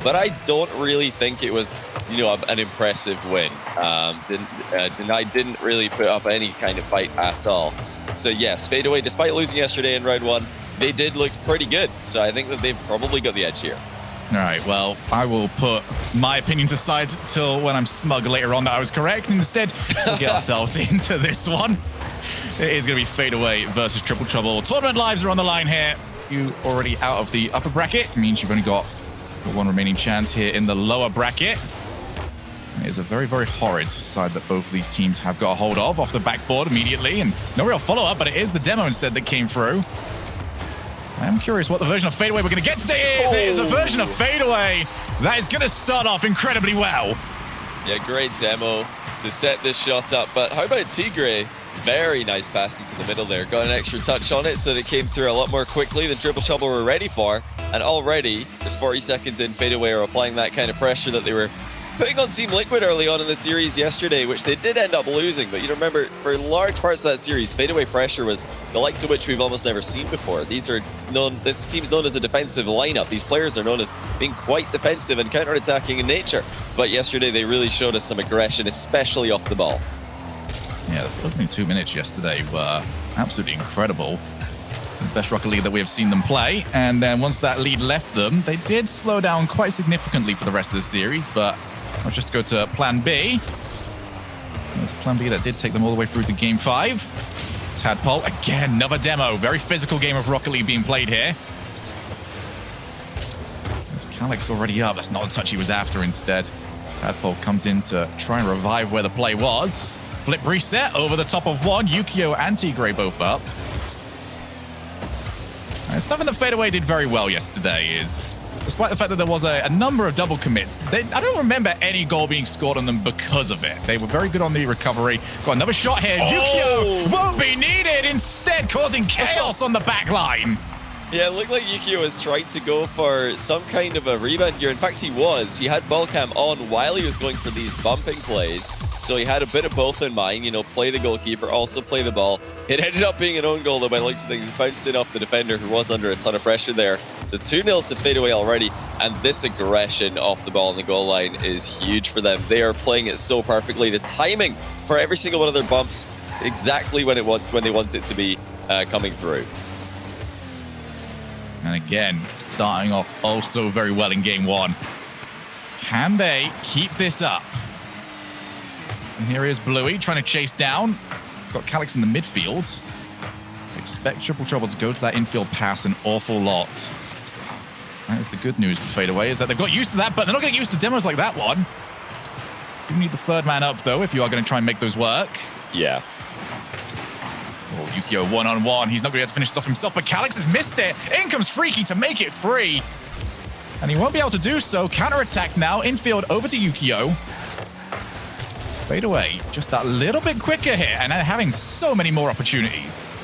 but I don't really think it was, an impressive win. Denied didn't really put up any kind of fight at all. So yes, Fadeaway, despite losing yesterday in round 1, they did look pretty good. So I think that they've probably got the edge here. All right, well, I will put my opinions aside till when I'm smug later on that I was correct. Instead, we'll get ourselves into this one. It is going to be Fadeaway versus Triple Trouble. Tournament lives are on the line here. You already out of the upper bracket. It means you've only got one remaining chance here in the lower bracket. It is a very, very horrid side that both of these teams have got a hold of off the backboard immediately. And no real follow-up, but it is the demo instead that came through. I am curious what the version of Fadeaway we're going to get today is. It is a version of Fadeaway that is going to start off incredibly well. Yeah, great demo to set this shot up. But how about Tigre? Very nice pass into the middle there. Got an extra touch on it so that it came through a lot more quickly than Triple Trouble were ready for. And already, just 40 seconds in, Fadeaway are applying that kind of pressure that they were putting on Team Liquid early on in the series yesterday, which they did end up losing. But you remember, for large parts of that series, Fadeaway pressure was the likes of which we've almost never seen before. This team's known as a defensive lineup. These players are known as being quite defensive and counter-attacking in nature. But yesterday, they really showed us some aggression, especially off the ball. Yeah, the opening 2 minutes yesterday were absolutely incredible. It's the best Rocket League that we have seen them play. And then once that lead left them, they did slow down quite significantly for the rest of the series, but let's just go to Plan B. There's a Plan B that did take them all the way through to Game 5. Tadpole, again, another demo. Very physical game of Rocket League being played here. There's Calyx already up. That's not the touch he was after instead. Tadpole comes in to try and revive where the play was. Flip reset over the top of one. Yukio and Tigre both up. And something that Fadeaway did very well yesterday is, despite the fact that there was a number of double commits, I don't remember any goal being scored on them because of it. They were very good on the recovery. Got another shot here. Oh! Yukio won't be needed, instead causing chaos on the back line. Yeah, it looked like Yukio was trying to go for some kind of a rebound here. In fact, he was. He had ball cam on while he was going for these bumping plays. So he had a bit of both in mind, play the goalkeeper, also play the ball. It ended up being an own goal, though, by the looks of things. Bounced in off the defender, who was under a ton of pressure there. So 2-0 to Fadeaway already, and this aggression off the ball on the goal line is huge for them. They are playing it so perfectly. The timing for every single one of their bumps is exactly when they want it to be coming through. And again, starting off also very well in Game 1. Can they keep this up? And here is Bluey trying to chase down. Got Calyx in the midfield. Expect Triple Trouble to go to that infield pass an awful lot. That is the good news for Fadeaway, is that they've got used to that, but they're not getting used to demos like that one. Do need the third man up, though, if you are going to try and make those work. Yeah. Oh, Yukio one-on-one. He's not going to be able to finish this off himself, but Calyx has missed it. In comes Freaky to make it 3. And he won't be able to do so. Counter-attack now. Infield over to Yukio. Fadeaway just that little bit quicker here and having so many more opportunities.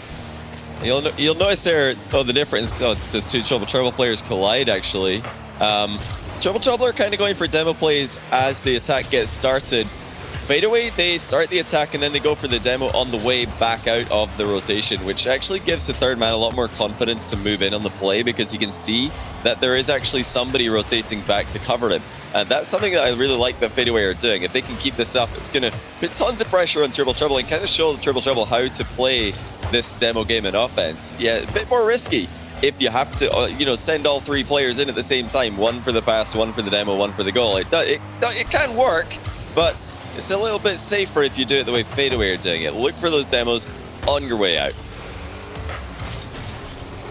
You'll notice there, the difference. It's just two Trouble players collide, actually. Trouble are kind of going for demo plays as the attack gets started. Fadeaway, they start the attack and then they go for the demo on the way back out of the rotation, which actually gives the third man a lot more confidence to move in on the play because he can see that there is actually somebody rotating back to cover him. And that's something that I really like that Fadeaway are doing. If they can keep this up, it's going to put tons of pressure on Triple Trouble and kind of show Triple Trouble how to play this demo game in offense. Yeah, a bit more risky if you have to, send all 3 players in at the same time. One for the pass, one for the demo, one for the goal. It can work, but it's a little bit safer if you do it the way Fadeaway are doing it. Look for those demos on your way out.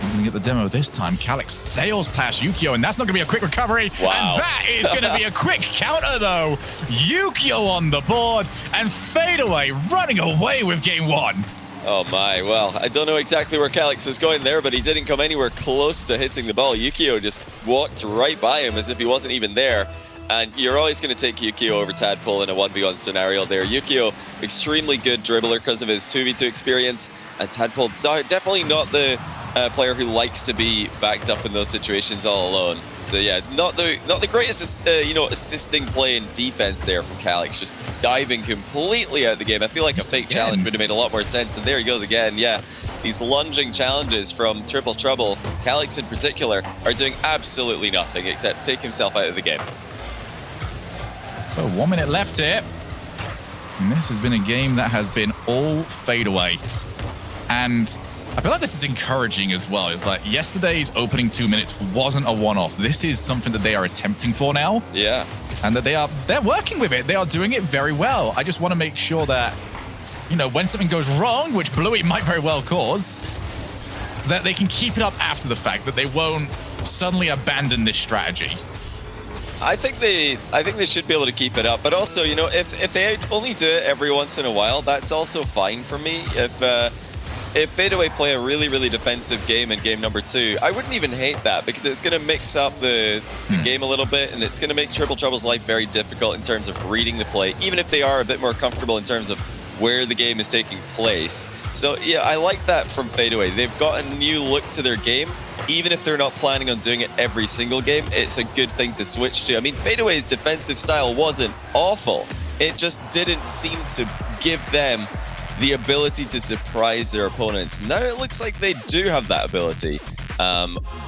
I'm going to get the demo this time. Calyx sails past Yukio, and that's not going to be a quick recovery. Wow. And that is going to be a quick counter, though. Yukio on the board, and Fadeaway running away with Game 1. Oh my, well, I don't know exactly where Calyx is going there, but he didn't come anywhere close to hitting the ball. Yukio just walked right by him as if he wasn't even there. And you're always going to take Yukio over Tadpole in a 1v1 scenario there. Yukio, extremely good dribbler because of his 2v2 experience. And Tadpole, definitely not the player who likes to be backed up in those situations all alone. So yeah, not the greatest, assisting play in defense there from Calyx, just diving completely out of the game. I feel like a fake challenge would have made a lot more sense. And there he goes again. Yeah, these lunging challenges from Triple Trouble Calyx in particular, are doing absolutely nothing except take himself out of the game. So 1 minute left here. And this has been a game that has been all Fadeaway. And I feel like this is encouraging as well. It's like yesterday's opening 2 minutes wasn't a one-off. This is something that they are attempting for now. Yeah. And that they're working with it. They are doing it very well. I just want to make sure that, you know, when something goes wrong, which Bluey might very well cause, that they can keep it up after the fact, that they won't suddenly abandon this strategy. I think they should be able to keep it up, but also, you know, if they only do it every once in a while, that's also fine for me. If Fadeaway play a really, really defensive game in game number 2, I wouldn't even hate that because it's going to mix up the game a little bit, and it's going to make Triple Trouble's life very difficult in terms of reading the play, even if they are a bit more comfortable in terms of where the game is taking place. So yeah, I like that from Fadeaway. They've got a new look to their game. Even if they're not planning on doing it every single game, it's a good thing to switch to. I mean, Fadeaway's defensive style wasn't awful. It just didn't seem to give them the ability to surprise their opponents. Now it looks like they do have that ability.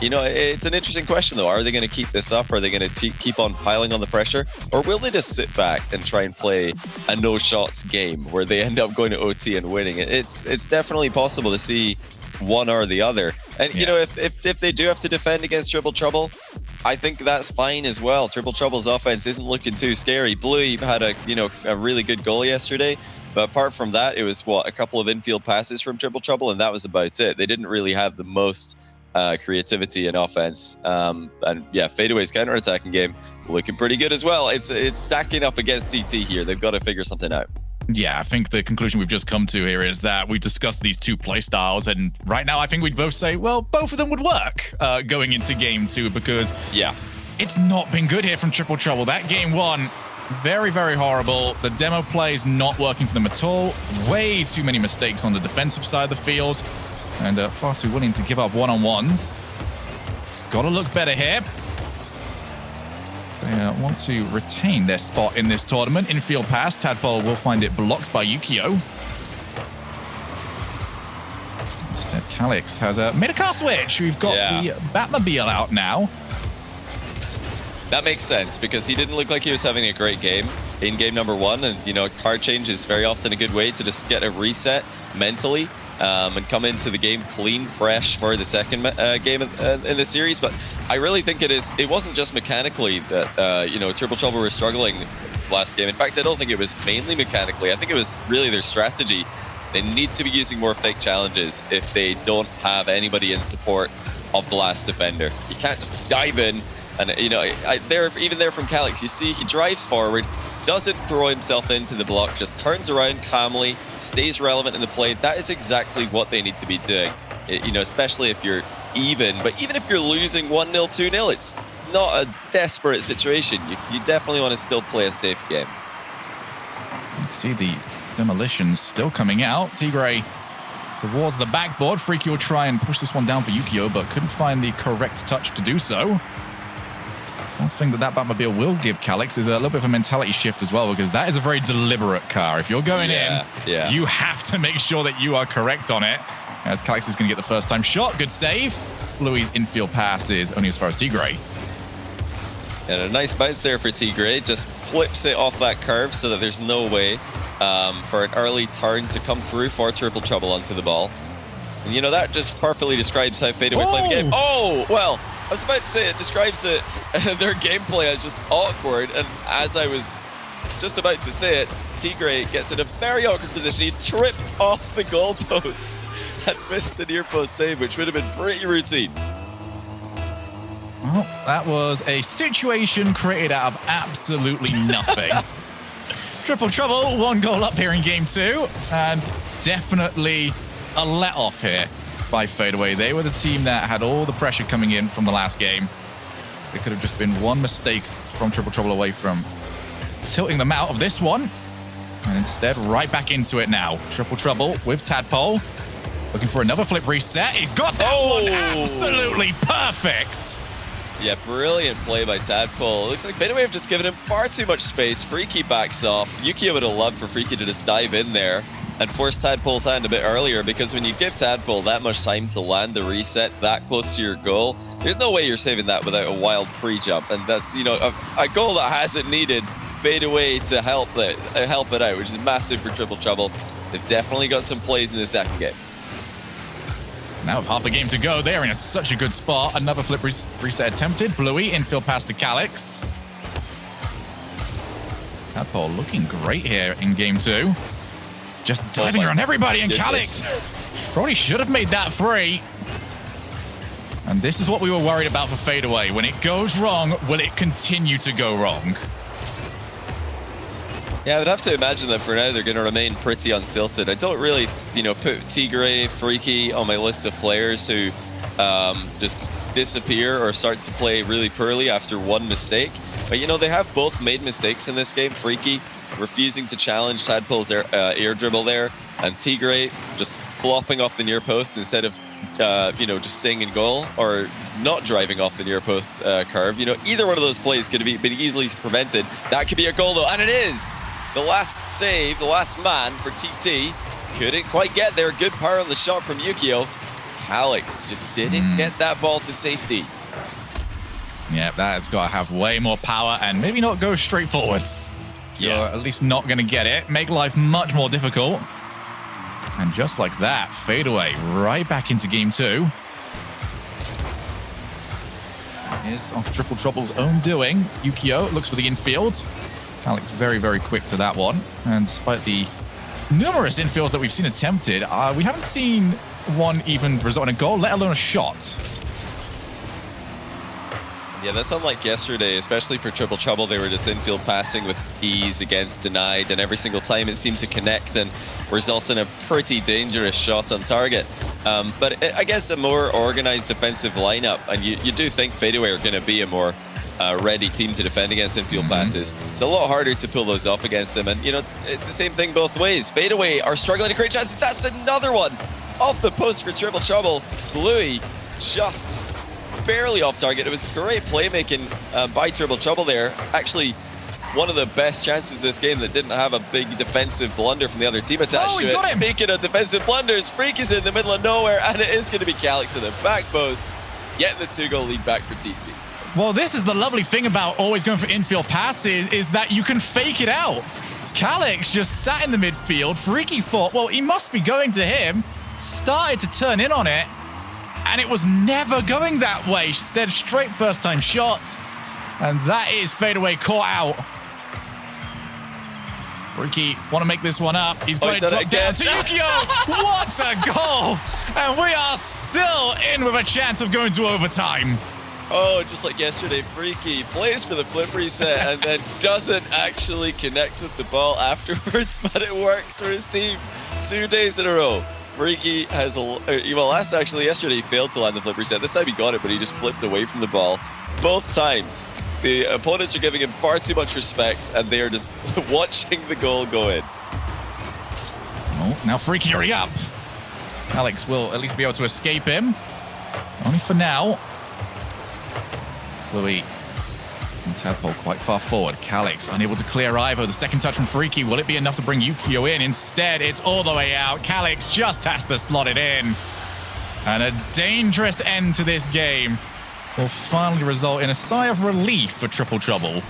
You know, it's an interesting question though. Are they going to keep this up? Are they going to keep on piling on the pressure? Or will they just sit back and try and play a no-shots game where they end up going to OT and winning it? It's definitely possible to see one or the other. And, you know, if they do have to defend against Triple Trouble, I think that's fine as well. Triple Trouble's offense isn't looking too scary. Bluey had a really good goal yesterday. But apart from that, it was, a couple of infield passes from Triple Trouble, and that was about it. They didn't really have the most creativity in offense. And yeah, Fadeaway's counterattacking game looking pretty good as well. It's stacking up against CT here. They've got to figure something out. Yeah, I think the conclusion we've just come to here is that we've discussed these two playstyles, and right now I think we'd both say, well, both of them would work going into game 2 because it's not been good here from Triple Trouble. That game 1, very, very horrible. The demo play is not working for them at all. Way too many mistakes on the defensive side of the field, and far too willing to give up one-on-ones. It's got to look better here. They want to retain their spot in this tournament. Infield pass, Tadpole will find it blocked by Yukio. Instead, Calyx has made a car switch. We've got the Batmobile out now. That makes sense because he didn't look like he was having a great game in game number 1. And, you know, card change is very often a good way to just get a reset mentally and come into the game clean, fresh for the second game in the series. But I really think it wasn't just mechanically that, you know, Triple Trouble were struggling last game. In fact, I don't think it was mainly mechanically. I think it was really their strategy. They need to be using more fake challenges if they don't have anybody in support of the last defender. You can't just dive in. And, you know, even there from Calyx, you see he drives forward, doesn't throw himself into the block, just turns around calmly, stays relevant in the play. That is exactly what they need to be doing, you know, especially if you're even. But even if you're losing 1-0, 2-0, it's not a desperate situation. You definitely want to still play a safe game. You can see the demolitions still coming out. Tigray towards the backboard. Freaky will try and push this one down for Yukio, but couldn't find the correct touch to do so. One thing that Batmobile will give Calyx is a little bit of a mentality shift as well, because that is a very deliberate car. If you're going in, you have to make sure that you are correct on it. As Calyx is going to get the first time shot. Good save. Bluey's infield pass is only as far as Tigray. And a nice bounce there for Tigray. Just clips it off that curve so that there's no way for an early turn to come through for Triple Trouble onto the ball. And, you know, that just perfectly describes how Fadeaway played the game. Oh, well, I was about to say it describes it, their gameplay as just awkward, and as I was just about to say it, Tigray gets in a very awkward position. He's tripped off the goalpost and missed the near post save, which would have been pretty routine. Well, that was a situation created out of absolutely nothing. Triple Trouble, 1 goal up here in game 2, and definitely a let-off here by Fadeaway. They were the team that had all the pressure coming in from the last game. It could have just been one mistake from Triple Trouble away from tilting them out of this one. And instead, right back into it now. Triple Trouble with Tadpole. Looking for another flip reset. He's got that one absolutely perfect. Yeah, brilliant play by Tadpole. Looks like Fadeaway have just given him far too much space. Freaky backs off. Yukio would have loved for Freaky to just dive in there. and force Tadpole's hand a bit earlier, because when you give Tadpole that much time to land the reset that close to your goal, there's no way you're saving that without a wild pre-jump. And that's, you know, a goal that hasn't needed Fadeaway to help it out, which is massive for Triple Trouble. They've definitely got some plays in the second game. Now with half the game to go, they're in such a good spot. Another flip reset attempted. Bluey, infield pass to Calyx. Tadpole looking great here in game 2. Just diving around everybody, and Calyx probably should have made that free. And this is what we were worried about for Fadeaway. When it goes wrong, will it continue to go wrong? Yeah, I would have to imagine that for now they're going to remain pretty untilted. I don't really, you know, put Tigray, Freaky on my list of players who just disappear or start to play really poorly after one mistake. But, you know, they have both made mistakes in this game. Freaky refusing to challenge Tadpole's air dribble there, and Tigray just flopping off the near post instead of, you know, just staying in goal or not driving off the near post curve. You know, either one of those plays could have been easily prevented. That could be a goal, though, and it is. The last save, the last man for TT, couldn't quite get there. Good power on the shot from Yukio. Calyx just didn't get that ball to safety. Yeah, that's got to have way more power and maybe not go straight forwards. Yeah. You're at least not going to get it. Make life much more difficult. And just like that, Fadeaway right back into game 2. Is off Triple Trouble's own doing. Yukio looks for the infield. Calyx very, very quick to that one. And despite the numerous infields that we've seen attempted, we haven't seen one even result in a goal, let alone a shot. Yeah, that's unlike yesterday, especially for Triple Trouble. They were just infield passing with ease against denied, and every single time it seemed to connect and result in a pretty dangerous shot on target. But I guess a more organized defensive lineup, and you do think Fadeaway are going to be a more ready team to defend against infield passes. It's a lot harder to pull those off against them, and you know, it's the same thing both ways. Fadeaway are struggling to create chances. That's another one off the post for Triple Trouble. Bluey just barely off target. It was great playmaking by Triple Trouble there. Actually, one of the best chances this game that didn't have a big defensive blunder from the other team attached to it. Speaking of defensive blunders, Freak is in the middle of nowhere, and it is going to be Calyx in the back post, getting the 2-goal lead back for TT. Well, this is the lovely thing about always going for infield passes, is that you can fake it out. Calyx just sat in the midfield. Freaky thought, well, he must be going to him, started to turn in on it, and it was never going that way. Instead, straight first-time shot. And that is Fadeaway caught out. Freaky want to make this one up. He's got it dropped down to Yukio. What a goal! And we are still in with a chance of going to overtime. Oh, just like yesterday, Freaky plays for the flip reset and then doesn't actually connect with the ball afterwards, but it works for his team 2 days in a row. Freaky has, yesterday he failed to land the flip reset. This time he got it, but he just flipped away from the ball. Both times, the opponents are giving him far too much respect, and they are just watching the goal go in. Oh, now Freaky already up. Calyx will at least be able to escape him. Only for now. Bluey and Tadpole quite far forward. Calyx unable to clear Ivo. The second touch from Freaky. Will it be enough to bring Yukio in? Instead, it's all the way out. Calyx just has to slot it in. And a dangerous end to this game will finally result in a sigh of relief for Triple Trouble.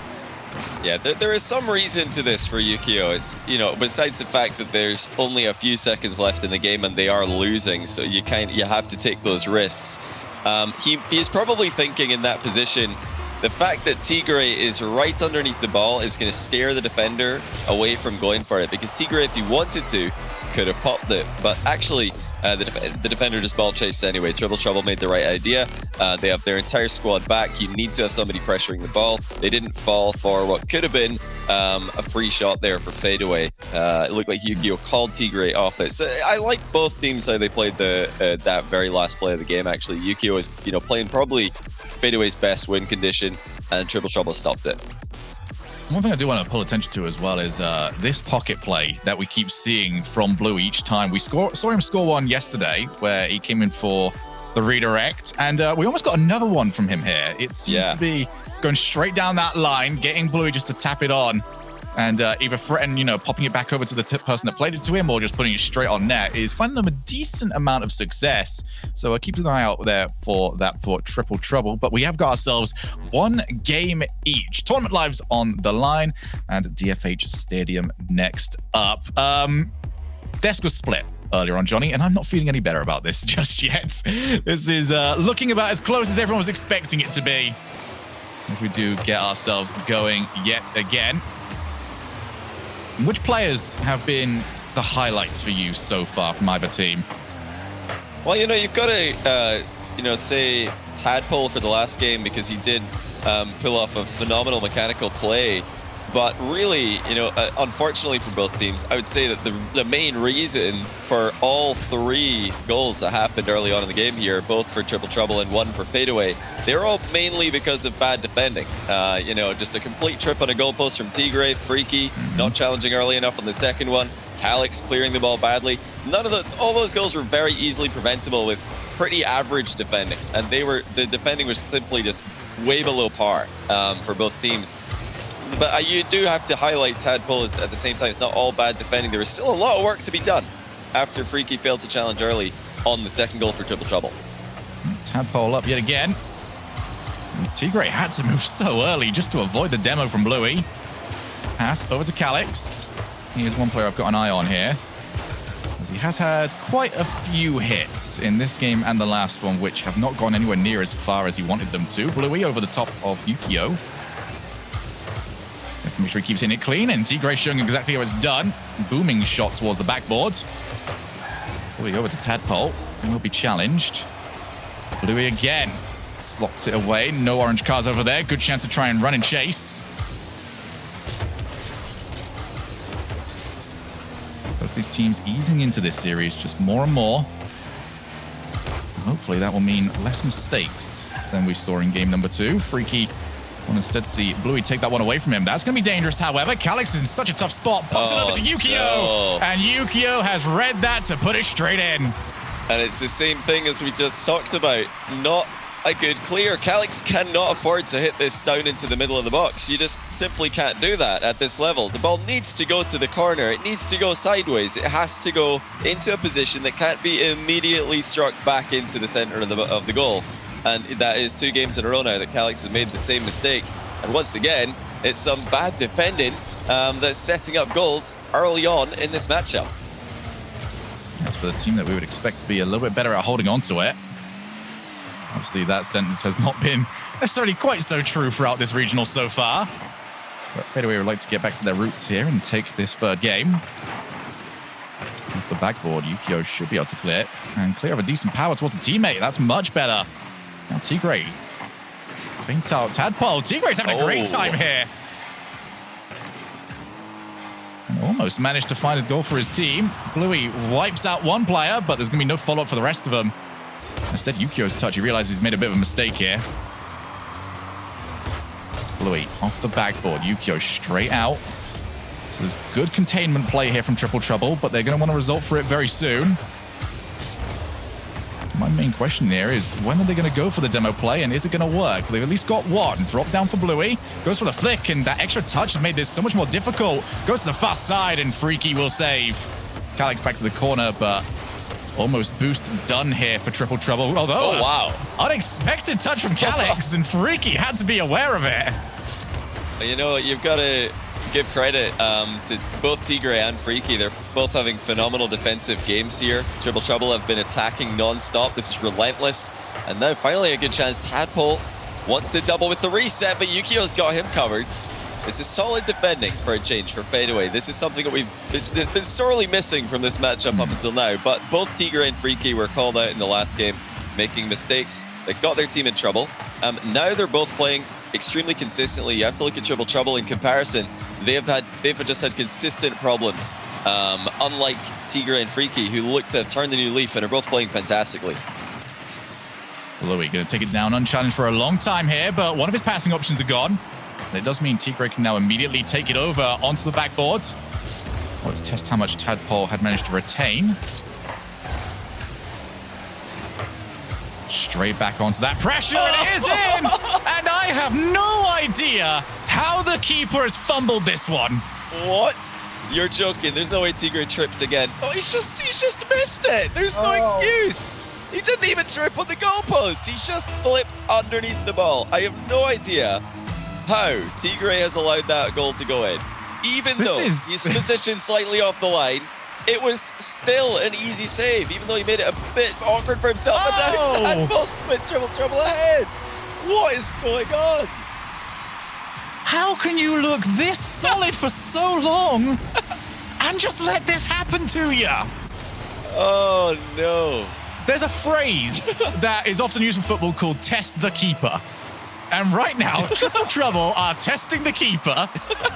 Yeah, there is some reason to this for Yukio. It's, you know, besides the fact that there's only a few seconds left in the game and they are losing, so you have to take those risks. He's probably thinking in that position, the fact that Tigray is right underneath the ball is going to scare the defender away from going for it, because Tigray, if he wanted to, could have popped it. But actually, the defender just ball chased anyway. Triple Trouble made the right idea. They have their entire squad back. You need to have somebody pressuring the ball. They didn't fall for what could have been a free shot there for Fadeaway. It looked like Yukio called Tigray off it. So I like both teams how they played that very last play of the game. Actually, Yukio is playing probably Fadeaway's best win condition, and Triple Trouble stopped it. One thing I do want to pull attention to as well is this pocket play that we keep seeing from Blue each time. We saw him score one yesterday where he came in for the redirect, and we almost got another one from him here. It seems to be going straight down that line, getting Blue just to tap it on. and either threaten, popping it back over to the person that played it to him or just putting it straight on net is finding them a decent amount of success. So keep an eye out there for that for Triple Trouble. But we have got ourselves one game each. Tournament lives on the line and DFH Stadium next up. Desk was split earlier on, Johnny, and I'm not feeling any better about this just yet. This is looking about as close as everyone was expecting it to be, as we do get ourselves going yet again. Which players have been the highlights for you so far from either team? Well, you've got to, say Tadpole for the last game, because he did pull off a phenomenal mechanical play. But really, unfortunately for both teams, I would say that the main reason for all 3 goals that happened early on in the game here, both for Triple Trouble and one for Fadeaway, they're all mainly because of bad defending. Just a complete trip on a goalpost from Tigray, Freaky, not challenging early enough on the second one, Calyx clearing the ball badly. All those goals were very easily preventable with pretty average defending, and the defending was simply just way below par for both teams. But you do have to highlight Tadpole at the same time. It's not all bad defending. There was still a lot of work to be done after Freaky failed to challenge early on the second goal for Triple Trouble. Tadpole up yet again. Tigray had to move so early just to avoid the demo from Bluey. Pass over to Calyx. Here's one player I've got an eye on here, as he has had quite a few hits in this game and the last one, which have not gone anywhere near as far as he wanted them to. Bluey over the top of Yukio. To make sure he keeps hitting it clean, and Tigray showing exactly how it's done. Booming shot towards the backboard. Bluey over to Tadpole, and will be challenged. Bluey again slots it away. No orange cars over there. Good chance to try and run and chase. Both these teams easing into this series just more and more. Hopefully that will mean less mistakes than we saw in game number 2. Freaky will instead see Bluey take that one away from him. That's going to be dangerous, however. Calyx is in such a tough spot. Pops it over to Yukio. No. And Yukio has read that to put it straight in. And it's the same thing as we just talked about. Not a good clear. Calyx cannot afford to hit this down into the middle of the box. You just simply can't do that at this level. The ball needs to go to the corner. It needs to go sideways. It has to go into a position that can't be immediately struck back into the center of the goal. And that is 2 games in a row now that Calyx has made the same mistake. And once again, it's some bad defending that's setting up goals early on in this matchup. That's for the team that we would expect to be a little bit better at holding on to it. Obviously, that sentence has not been necessarily quite so true throughout this regional so far. But Fadeaway would like to get back to their roots here and take this 3rd game. Off the backboard, Yukio should be able to clear it. And clear of a decent power towards a teammate. That's much better. Now Tigray feints out Tadpole. Tigray's having a great time here. And almost managed to find his goal for his team. Bluey wipes out one player, but there's going to be no follow-up for the rest of them. Instead, Yukio's touch. He realizes he's made a bit of a mistake here. Bluey off the backboard. Yukio straight out. So there's good containment play here from Triple Trouble, but they're going to want a result for it very soon. My main question here is, when are they going to go for the demo play, and is it going to work? They've at least got one. Drop down for Bluey. Goes for the flick, and that extra touch has made this so much more difficult. Goes to the fast side, and Freaky will save. Calyx back to the corner, but it's almost boost done here for Triple Trouble. Although, wow, unexpected touch from Calyx, and Freaky had to be aware of it. You've got to give credit to both Tigray and Freaky. They're both having phenomenal defensive games here. Triple Trouble have been attacking non-stop. This is relentless. And now finally a good chance. Tadpole wants to double with the reset, but Yukio's got him covered. This is solid defending for a change for Fadeaway. This is something that's been sorely missing from this matchup up until now. But both Tigray and Freaky were called out in the last game, making mistakes that got their team in trouble. Now they're both playing extremely consistently. You have to look at Triple Trouble in comparison. They've just had consistent problems, unlike Tigray and Freaky, who look to have turned the new leaf and are both playing fantastically. Bluey going to take it down unchallenged for a long time here, but one of his passing options are gone. It does mean Tigray can now immediately take it over onto the backboard. Let's test how much Tadpole had managed to retain. Straight back onto that pressure, and it is in! And I have no idea how the keeper has fumbled this one. What? You're joking. There's no way Tigray tripped again. Oh, he's just missed it. There's no excuse. He didn't even trip on the goalpost. He just flipped underneath the ball. I have no idea how Tigray has allowed that goal to go in. Even though he's positioned slightly off the line, it was still an easy save, even though he made it a bit awkward for himself. And now Tadpole's put Trouble ahead. What is going on? How can you look this solid for so long and just let this happen to you? Oh, no. There's a phrase that is often used in football called test the keeper. And right now, Triple Trouble are testing the keeper,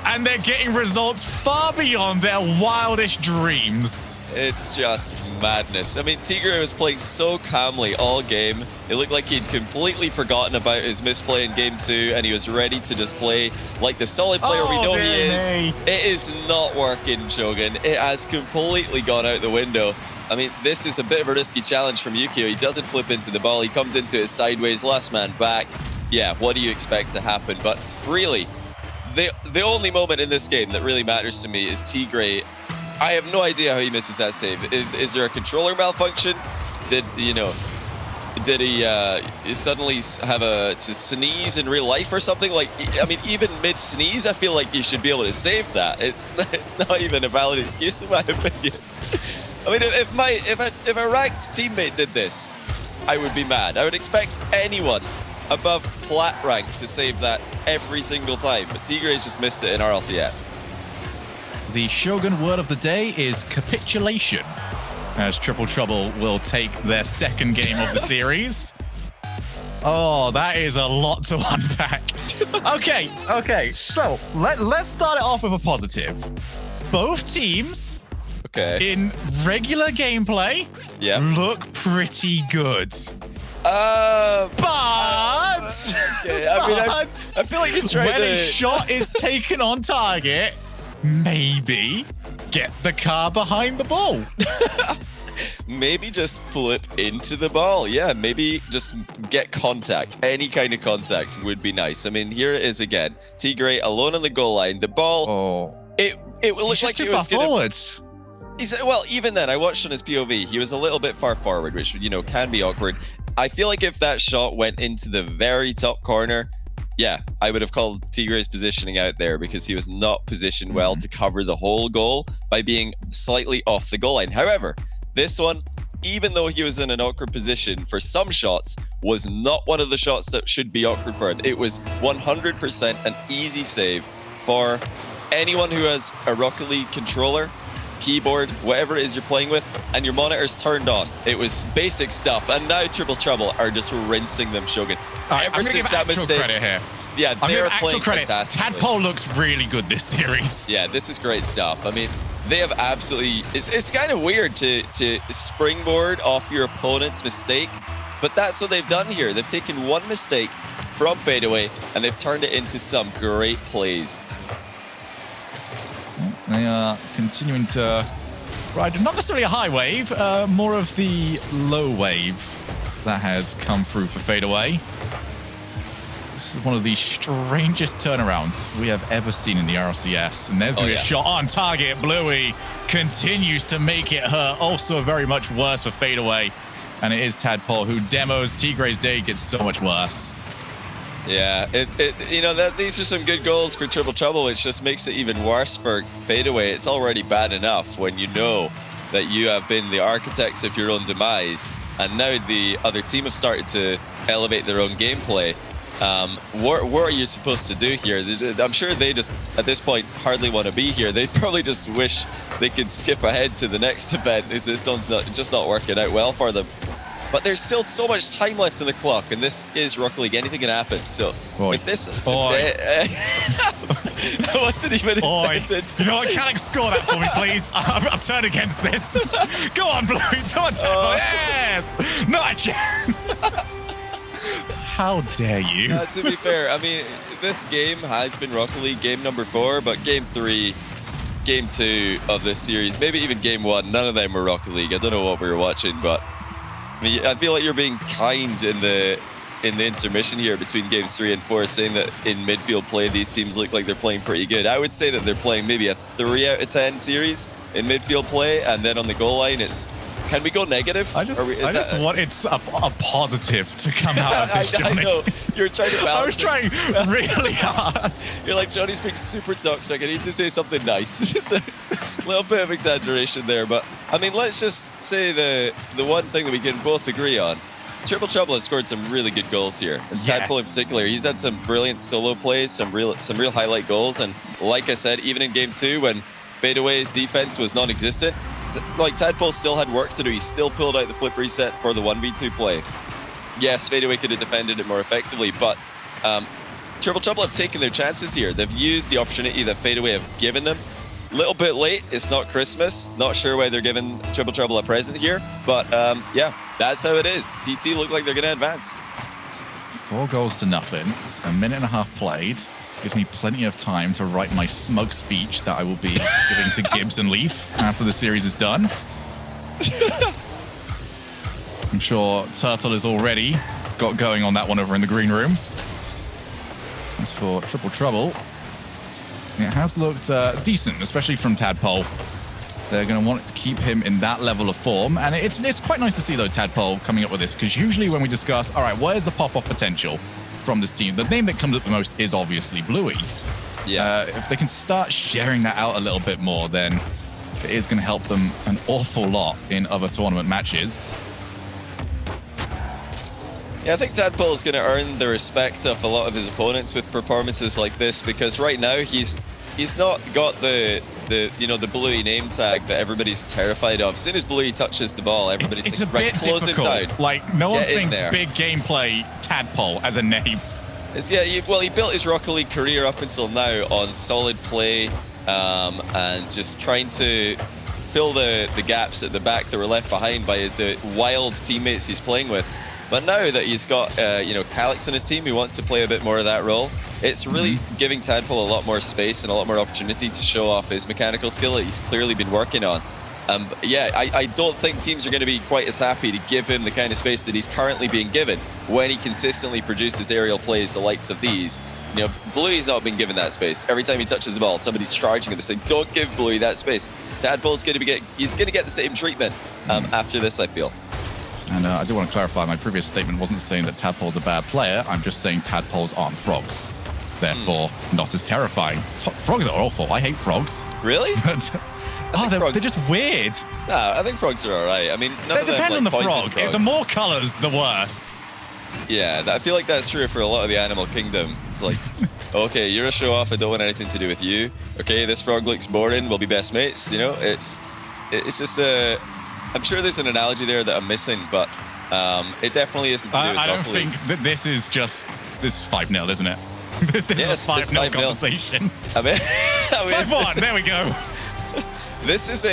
and they're getting results far beyond their wildest dreams. It's just madness. I mean, Tigray was playing so calmly all game. It looked like he'd completely forgotten about his misplay in game 2, and he was ready to just play like the solid player we know he is. It is not working, Shogun. It has completely gone out the window. I mean, this is a bit of a risky challenge from Yukio. He doesn't flip into the ball. He comes into it sideways, last man back. Yeah, what do you expect to happen? But really, the only moment in this game that really matters to me is Tigray. I have no idea how he misses that save. Is there a controller malfunction? Did he suddenly have to sneeze in real life or something? Like, I mean, even mid-sneeze, I feel like you should be able to save that. It's not even a valid excuse in my opinion. I mean, if a ranked teammate did this, I would be mad. I would expect anyone above plat rank to save that every single time, but Tigray's just missed it in RLCS. The Shogun word of the day is capitulation, as Triple Trouble will take their second game of the series. Oh, that is a lot to unpack. Okay. So let's start it off with a positive. Both teams in regular gameplay look pretty good. I feel like you're trying when a shot is taken on target, maybe get the car behind the ball. Maybe just flip into the ball. Yeah, maybe just get contact. Any kind of contact would be nice. I mean, here it is again. Tigray alone on the goal line. The ball, it looked like he was forwards. Well, even then, I watched on his POV. He was a little bit far forward, which, can be awkward. I feel like if that shot went into the very top corner, I would have called Tigray's positioning out there because he was not positioned well to cover the whole goal by being slightly off the goal line. However, this one, even though he was in an awkward position for some shots, was not one of the shots that should be awkward for it. It was 100% an easy save for anyone who has a Rocket League controller, keyboard, whatever it is you're playing with, and your monitor's turned on. It was basic stuff, and now Triple Trouble are just rinsing them, Shogun. Ever since that mistake, credit here. Yeah, they're playing fantastic. Tadpole looks really good this series. Yeah, this is great stuff. I mean, they have absolutely... It's kind of weird to springboard off your opponent's mistake, but that's what they've done here. They've taken one mistake from Fadeaway, and they've turned it into some great plays. They are continuing to ride, not necessarily a high wave, more of the low wave that has come through for Fadeaway. This is one of the strangest turnarounds we have ever seen in the RLCS. And there's going to be a shot on target. Bluey continues to make it hurt. Also very much worse for Fadeaway. And it is Tadpole who demos Tigray's day gets so much worse. Yeah, these are some good goals for Triple Trouble, which just makes it even worse for Fadeaway. It's already bad enough when you know that you have been the architects of your own demise, and now the other team have started to elevate their own gameplay. What are you supposed to do here? I'm sure they just, at this point, hardly want to be here. They probably just wish they could skip ahead to the next event, as this one's just not working out well for them. But there's still so much time left in the clock, and this is Rocket League. Anything can happen. So with this, I wasn't even intended. You know what? Canucks, score that for me, please. I've turned against this. Go on, Blue. Yes. Not a chance. How dare you? To be fair, I mean, this game has been Rocket League game number 4, but game 3, game 2 of this series, maybe even game 1, none of them were Rocket League. I don't know what we were watching, but I feel like you're being kind in the in the intermission here between games 3 and 4, saying that in midfield play, these teams look like they're playing pretty good. I would say that they're playing maybe a 3 out of 10 series in midfield play, and then on the goal line, it's, can we go negative? I just want it's a positive to come out of this, Johnny. I know. You're trying to balance. I was trying really hard. You're like, Johnny's being super toxic. I need to say something nice. Just a little bit of exaggeration there. But, I mean, let's just say the one thing that we can both agree on. Triple Trouble has scored some really good goals here. And Tadpole in particular, he's had some brilliant solo plays, some real highlight goals. And like I said, even in game 2, when Fadeaway's defense was non-existent, like Tadpole still had work to do. He still pulled out the flip reset for the 1v2 play. Yes, Fadeaway could have defended it more effectively, but Triple Trouble have taken their chances here. They've used the opportunity that Fadeaway have given them. A little bit late. It's not Christmas. Not sure why they're giving Triple Trouble a present here, but yeah, that's how it is. TT look like they're going to advance. 4 goals to nothing. A minute and a half played. Gives me plenty of time to write my smug speech that I will be giving to Gibbs and Leaf after the series is done. I'm sure Turtle has already got going on that one over in the green room. As for Triple Trouble, it has looked decent, especially from Tadpole. They're going to want to keep him in that level of form. And it's quite nice to see, though, Tadpole coming up with this, because usually when we discuss, all right, where's the pop-off potential from this team, the name that comes up the most is obviously Bluey. Yeah. If they can start sharing that out a little bit more, then it is going to help them an awful lot in other tournament matches. Yeah, I think Tadpole is going to earn the respect of a lot of his opponents with performances like this, because right now he's not got the Bluey name tag that everybody's terrified of. As soon as Bluey touches the ball, everybody's it's like, a bit close difficult. it down. Like, no one thinks there. big gameplay Tadpole as a name. Yeah, he built his Rocket League career up until now on solid play and just trying to fill the gaps at the back that were left behind by the wild teammates he's playing with. But now that he's got Calyx on his team who wants to play a bit more of that role, it's really giving Tadpole a lot more space and a lot more opportunity to show off his mechanical skill that he's clearly been working on. Yeah, I don't think teams are going to be quite as happy to give him the kind of space that he's currently being given when he consistently produces aerial plays the likes of these. You know, Bluey's not been given that space. Every time he touches the ball, somebody's charging him. They're saying, don't give Bluey that space. Tadpole's going to get the same treatment after this, I feel. And I do want to clarify, my previous statement wasn't saying that Tadpole's a bad player. I'm just saying tadpoles aren't frogs. Therefore, not as terrifying. Frogs are awful. I hate frogs. Really? They're just weird. No, I think frogs are all right. I mean, none of them depends on the frog. frogs. The more colors, the worse. Yeah, I feel like that's true for a lot of the animal kingdom. It's like, okay, you're a show-off. I don't want anything to do with you. Okay, this frog looks boring. We'll be best mates. You know, it's just a... I'm sure there's an analogy there that I'm missing, but it definitely isn't to do with I don't think that this is 5-0, isn't it? This is a 5-0 conversation. I mean 5-1, there we go. This is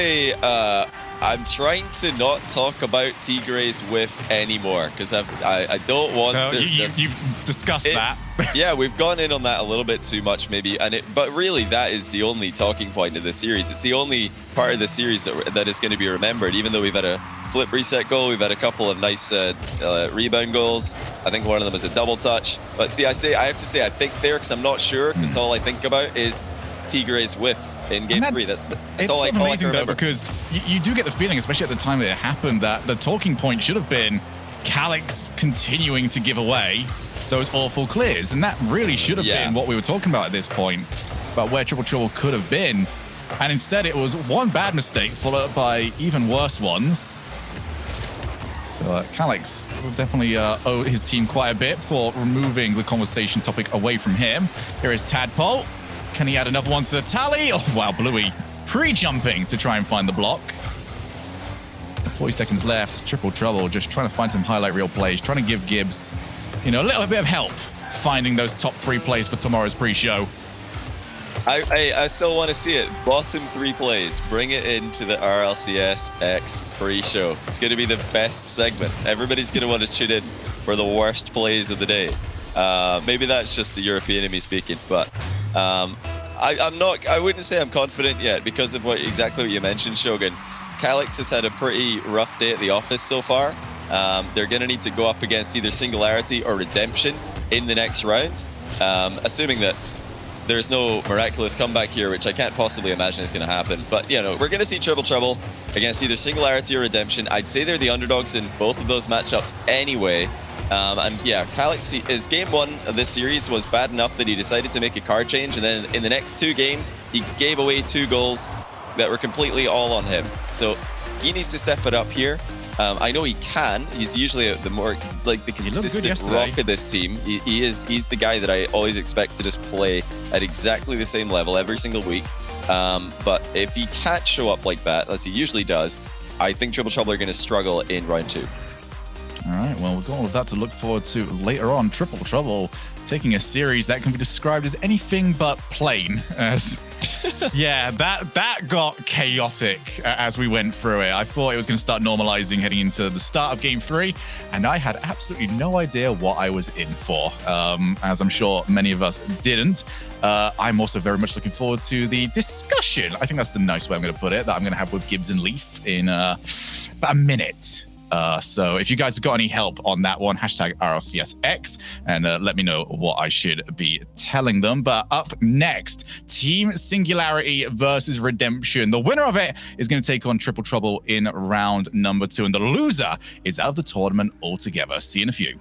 I'm trying to not talk about Tigre's whiff anymore, because I don't want to... You've discussed that. Yeah, we've gone in on that a little bit too much, maybe. But really, that is the only talking point of the series. It's the only part of the series that is going to be remembered, even though we've had a flip reset goal, we've had a couple of nice rebound goals. I think one of them was a double touch. But see, I have to say I think there, because I'm not sure, because all I think about is Tigre's whiff in game 3. That's all I can amazing, remember. Though, because you do get the feeling, especially at the time that it happened, that the talking point should have been Calyx continuing to give away those awful clears, and that really should have been what we were talking about at this point, about where Triple Trouble could have been. And instead it was one bad mistake followed by even worse ones. So Calyx will definitely owe his team quite a bit for removing the conversation topic away from him. Here is Tadpole. Can he add another one to the tally? Oh wow, Bluey pre-jumping to try and find the block. 40 seconds left. Triple Trouble just trying to find some highlight reel plays, trying to give Gibbs, a little bit of help finding those top 3 plays for tomorrow's pre-show. I still want to see it. Bottom 3 plays. Bring it into the RLCS X pre-show. It's going to be the best segment. Everybody's going to want to tune in for the worst plays of the day. Maybe that's just the European in me speaking, but I wouldn't say I'm confident yet because of exactly what you mentioned, Shogun. Calyx has had a pretty rough day at the office so far. They're going to need to go up against either Singularity or Redemption in the next round, assuming that there's no miraculous comeback here, which I can't possibly imagine is going to happen. But, you know, we're going to see Triple Trouble against either Singularity or Redemption. I'd say they're the underdogs in both of those matchups anyway. And yeah, Calyx, his game 1 of this series was bad enough that he decided to make a card change, and then in the next 2 games, he gave away 2 goals that were completely all on him. So he needs to step it up here. I know he can. He's usually the more like the consistent rock of this team. He's the guy that I always expect to just play at exactly the same level every single week. But if he can't show up like that, as he usually does, I think Triple Trouble are going to struggle in round 2. All right, well, we've got all of that to look forward to later on. Triple Trouble taking a series that can be described as anything but plain. As yeah, that got chaotic as we went through it. I thought it was going to start normalizing heading into the start of Game 3, and I had absolutely no idea what I was in for, as I'm sure many of us didn't. I'm also very much looking forward to the discussion, I think that's the nice way I'm going to put it, that I'm going to have with Gibbs and Leaf in about a minute. So if you guys have got any help on that one, hashtag RLCSX, and let me know what I should be telling them. But up next, Team Singularity versus Redemption. The winner of it is going to take on Triple Trouble in round number 2, and the loser is out of the tournament altogether. See you in a few.